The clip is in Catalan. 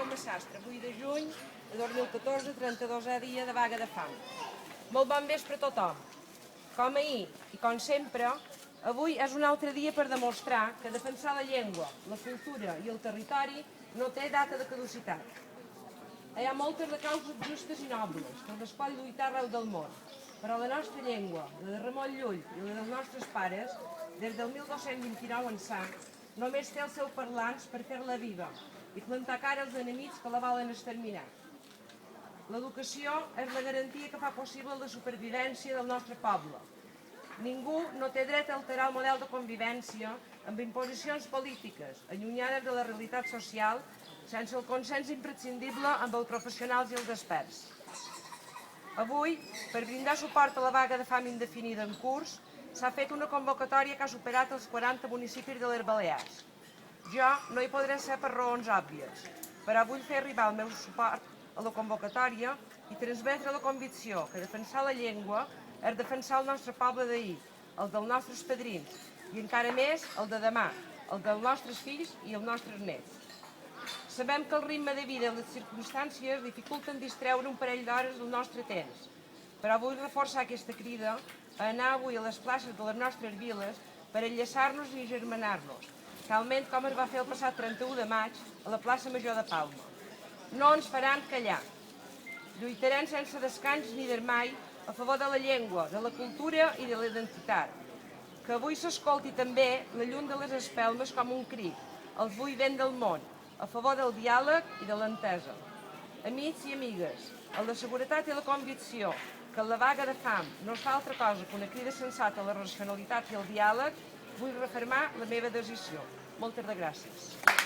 Jaume Sastre, 8 de juny de 2014, 32è dia de vaga de fam. Molt bon vespre a tothom. Com ahir i com sempre, avui és un altre dia per demostrar que defensar la llengua, la cultura i el territori no té data de caducitat. Hi ha moltes de causes justes i nobles per les quals lluitar arreu del món, però la nostra llengua, la de Ramon Llull i la dels nostres pares, des del 1229 ençà, només té els seus parlants per fer-la viva i plantar cara als enemics que la volen exterminar. L'educació és la garantia que fa possible la supervivència del nostre poble. Ningú no té dret a alterar el model de convivència amb imposicions polítiques allunyades de la realitat social sense el consens imprescindible amb els professionals i els experts. Avui, per brindar suport a la vaga de fam indefinida en curs, s'ha fet una convocatòria que ha superat els 40 municipis de les Balears. Jo no hi podré ser per raons òbvies, però vull fer arribar el meu suport a la convocatòria i transmetre la convicció que defensar la llengua és defensar el nostre poble d'ahir, el dels nostres padrins, i encara més el de demà, el dels nostres fills i els nostres nets. Sabem que el ritme de vida i les circumstàncies dificulten distreure un parell d'hores del nostre temps, però vull reforçar aquesta crida a anar avui a les places de les nostres viles per enllaçar-nos i germanar-nos, talment com es va fer el passat 31 de maig a la plaça Major de Palma. No ens faran callar. Lluitarem sense descans ni desmai a favor de la llengua, de la cultura i de la identitat. Que avui s'escolti també la llum de les espelmes com un crit, el buident del món, a favor del diàleg i de l'entesa. Amics i amigues, amb la seguretat i la convicció que la vaga de fam no fa altra cosa que una crida sensata a la racionalitat i al diàleg, vull refermar la meva decisió. Moltes gràcies.